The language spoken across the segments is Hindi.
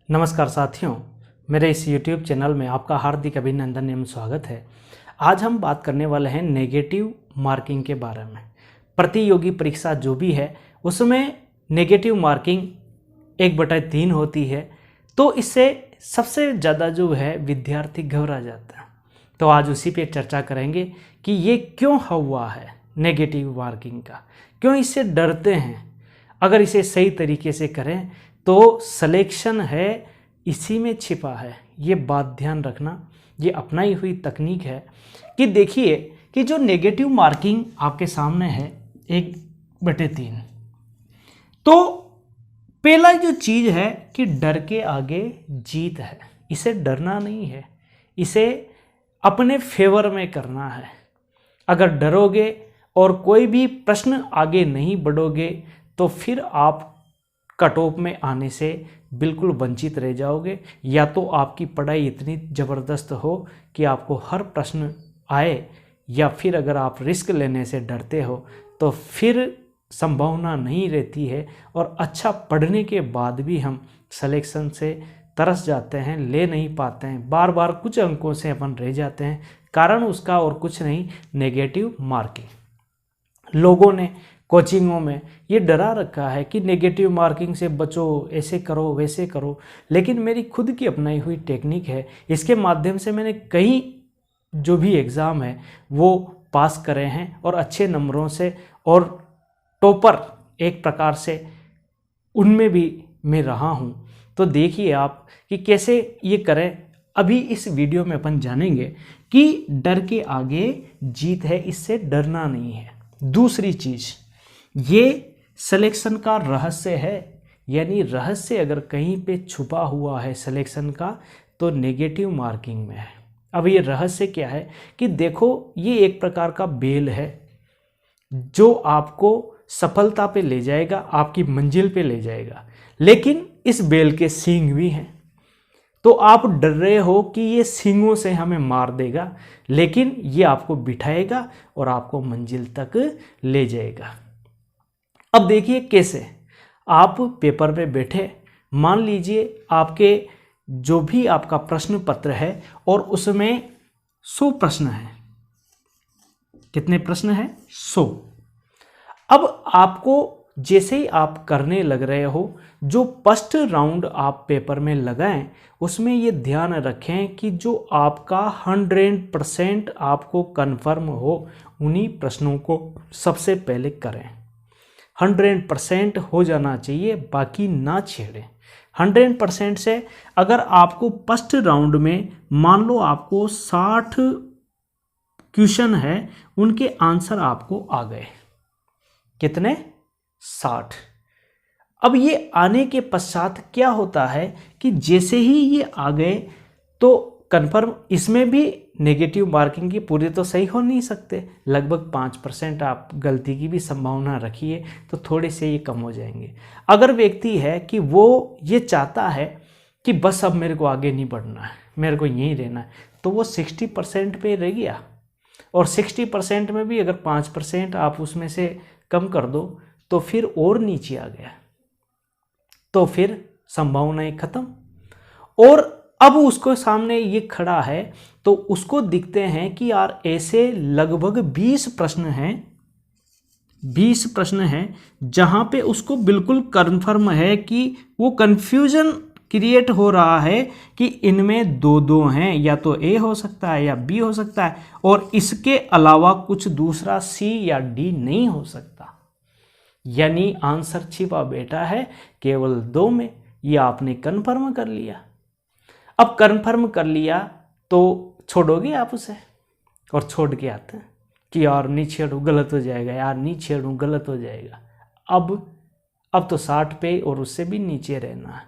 नमस्कार साथियों, मेरे इस YouTube चैनल में आपका हार्दिक अभिनंदन एवं स्वागत है। आज हम बात करने वाले हैं नेगेटिव मार्किंग के बारे में। प्रतियोगी परीक्षा जो भी है उसमें नेगेटिव मार्किंग 1/3 होती है, तो इससे सबसे ज़्यादा जो है विद्यार्थी घबरा जाता है। तो आज उसी पे चर्चा करेंगे कि ये क्यों हुआ है नेगेटिव मार्किंग का, क्यों इससे डरते हैं। अगर इसे सही तरीके से करें तो सिलेक्शन है इसी में छिपा है। ये बात ध्यान रखना, ये अपनाई हुई तकनीक है कि देखिए कि जो नेगेटिव मार्किंग आपके सामने है 1/3, तो पहला जो चीज़ है कि डर के आगे जीत है। इसे डरना नहीं है, इसे अपने फेवर में करना है। अगर डरोगे और कोई भी प्रश्न आगे नहीं बढ़ोगे तो फिर आप कट ऑफ में आने से बिल्कुल वंचित रह जाओगे, या तो आपकी पढ़ाई इतनी ज़बरदस्त हो कि आपको हर प्रश्न आए, या फिर अगर आप रिस्क लेने से डरते हो तो फिर संभावना नहीं रहती है और अच्छा पढ़ने के बाद भी हम सिलेक्शन से तरस जाते हैं, ले नहीं पाते हैं, बार बार कुछ अंकों से अपन रह जाते हैं। कारण उसका और कुछ नहीं, नेगेटिव मार्किंग। लोगों ने कोचिंगों में ये डरा रखा है कि नेगेटिव मार्किंग से बचो, ऐसे करो वैसे करो, लेकिन मेरी खुद की अपनाई हुई टेक्निक है। इसके माध्यम से मैंने कई जो भी एग्ज़ाम है वो पास करे हैं और अच्छे नंबरों से, और टॉपर एक प्रकार से उनमें भी मैं रहा हूँ। तो देखिए आप कि कैसे ये करें। अभी इस वीडियो में अपन जानेंगे कि डर के आगे जीत है, इससे डरना नहीं है। दूसरी चीज़, ये सिलेक्शन का रहस्य है, यानी रहस्य अगर कहीं पे छुपा हुआ है सिलेक्शन का तो नेगेटिव मार्किंग में है। अब ये रहस्य क्या है कि देखो, ये एक प्रकार का बेल है जो आपको सफलता पे ले जाएगा, आपकी मंजिल पे ले जाएगा, लेकिन इस बेल के सींग भी हैं। तो आप डर रहे हो कि ये सींगों से हमें मार देगा, लेकिन ये आपको बिठाएगा और आपको मंजिल तक ले जाएगा। अब देखिए कैसे। आप पेपर पे बैठे, मान लीजिए आपके जो भी आपका प्रश्न पत्र है और उसमें 100 प्रश्न हैं। कितने प्रश्न हैं? 100। अब आपको जैसे ही आप करने लग रहे हो, जो फर्स्ट राउंड आप पेपर में लगाएं उसमें ये ध्यान रखें कि जो आपका 100% आपको कन्फर्म हो, उन्हीं प्रश्नों को सबसे पहले करें। 100% हो जाना चाहिए, बाकी ना छेड़ें। 100% से अगर आपको फर्स्ट राउंड में मान लो आपको 60 क्वेश्चन है, उनके आंसर आपको आ गए। कितने? 60। अब ये आने के पश्चात क्या होता है कि जैसे ही ये आ गए तो कन्फर्म, इसमें भी नेगेटिव मार्किंग की पूरी तो सही हो नहीं सकते, लगभग 5% आप गलती की भी संभावना रखिए, तो थोड़े से ये कम हो जाएंगे। अगर व्यक्ति है कि वो ये चाहता है कि बस अब मेरे को आगे नहीं बढ़ना है, मेरे को यहीं रहना है, तो वो 60% पे रह गया। और 60% में भी अगर 5% आप उसमें से कम कर दो तो फिर और नीचे आ गया, तो फिर संभावनाएं खत्म। और अब उसको सामने ये खड़ा है तो उसको दिखते हैं कि यार ऐसे लगभग 20 प्रश्न हैं, 20 प्रश्न हैं जहां पे उसको बिल्कुल कन्फर्म है कि वो कंफ्यूजन क्रिएट हो रहा है कि इनमें दो हैं, या तो ए हो सकता है या बी हो सकता है, और इसके अलावा कुछ दूसरा सी या डी नहीं हो सकता। यानी आंसर छिपा बैठा है केवल 2 में। ये आपने कन्फर्म कर लिया। अब कन्फर्म कर लिया तो छोड़ोगे आप उसे? और छोड़ के आते हैं कि यार नहीं छेड़ूं गलत हो जाएगा, यार नहीं छेड़ूं गलत हो जाएगा। अब तो 60 पे और उससे भी नीचे रहना है।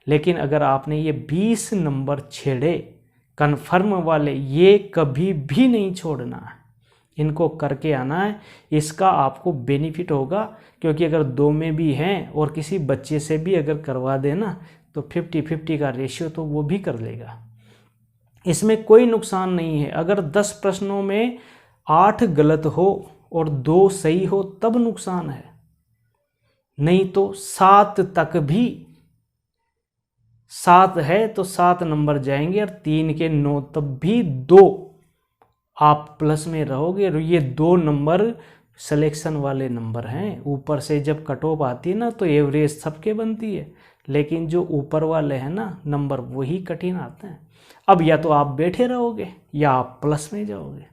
लेकिन अगर आपने ये 20 नंबर छेड़े कन्फर्म वाले, ये कभी भी नहीं छोड़ना है, इनको करके आना है। इसका आपको बेनिफिट होगा, क्योंकि अगर 2 में भी हैं और किसी बच्चे से भी अगर करवा देना तो 50-50 का रेशियो तो वो भी कर लेगा। इसमें कोई नुकसान नहीं है। अगर 10 प्रश्नों में 8 गलत हो और 2 सही हो तब नुकसान है, नहीं तो 7 तक भी 7 है तो 7 नंबर जाएंगे, और 3 के 9 तब भी 2 आप प्लस में रहोगे। और ये 2 नंबर सिलेक्शन वाले नंबर हैं। ऊपर से जब कट ऑफ आती है ना तो एवरेज सबके बनती है, लेकिन जो ऊपर वाले हैं ना नंबर वही कठिन आते हैं। अब या तो आप बैठे रहोगे या आप प्लस में जाओगे।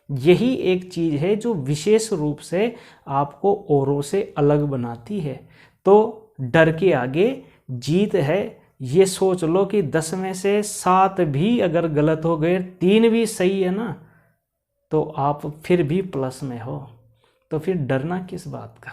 यही एक चीज़ है जो विशेष रूप से आपको औरों से अलग बनाती है। तो डर के आगे जीत है। ये सोच लो कि 10 में से 7 भी अगर गलत हो गए, 3 भी सही है ना, तो आप फिर भी प्लस में हो। तो फिर डरना किस बात का।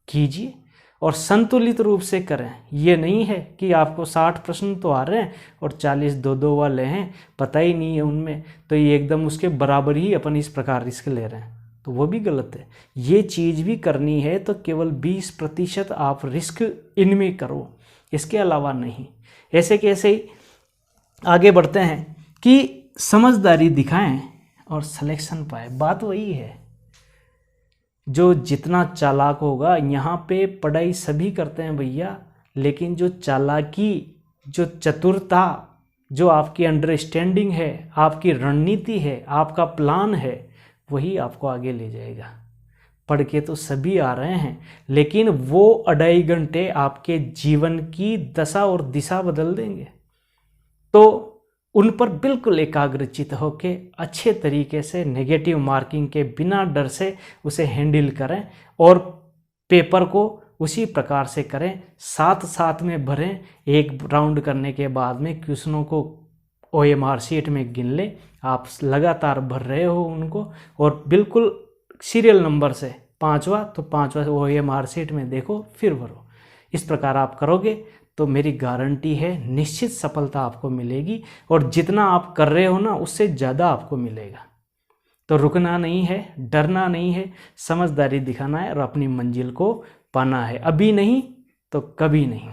कीजिए और संतुलित रूप से करें। ये नहीं है कि आपको 60 प्रश्न तो आ रहे हैं और 40 2-2 वाले हैं, पता ही नहीं है उनमें, तो ये एकदम उसके बराबर ही अपन इस प्रकार रिस्क ले रहे हैं, तो वो भी गलत है। ये चीज़ भी करनी है तो केवल 20% आप रिस्क इनमें करो, इसके अलावा नहीं। ऐसे कैसे आगे बढ़ते हैं कि समझदारी दिखाएं और सिलेक्शन पाए। बात वही है, जो जितना चालाक होगा, यहाँ पे पढ़ाई सभी करते हैं भैया, लेकिन जो चालाकी, जो चतुरता, जो आपकी अंडरस्टैंडिंग है, आपकी रणनीति है, आपका प्लान है, वही आपको आगे ले जाएगा। पढ़ के तो सभी आ रहे हैं, लेकिन वो 2.5 घंटे आपके जीवन की दशा और दिशा बदल देंगे। तो उन पर बिल्कुल एकाग्रचित होकर अच्छे तरीके से नेगेटिव मार्किंग के बिना डर से उसे हैंडल करें और पेपर को उसी प्रकार से करें, साथ साथ में भरें। एक राउंड करने के बाद में क्वेश्चनों को OMR शीट में गिन लें। आप लगातार भर रहे हो उनको, और बिल्कुल सीरियल नंबर से 5वां तो 5वां OMR शीट में देखो, फिर भरो। इस प्रकार आप करोगे तो मेरी गारंटी है निश्चित सफलता आपको मिलेगी, और जितना आप कर रहे हो ना उससे ज़्यादा आपको मिलेगा। तो रुकना नहीं है, डरना नहीं है, समझदारी दिखाना है और अपनी मंजिल को पाना है। अभी नहीं तो कभी नहीं।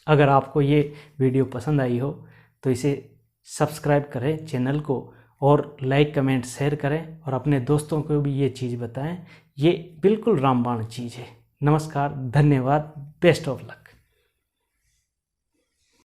अगर आपको ये वीडियो पसंद आई हो तो इसे सब्सक्राइब करें चैनल को, और लाइक कमेंट शेयर करें, और अपने दोस्तों को भी ये चीज़ बताएं। ये बिल्कुल रामबाण चीज़ है। नमस्कार, धन्यवाद, बेस्ट ऑफ लक।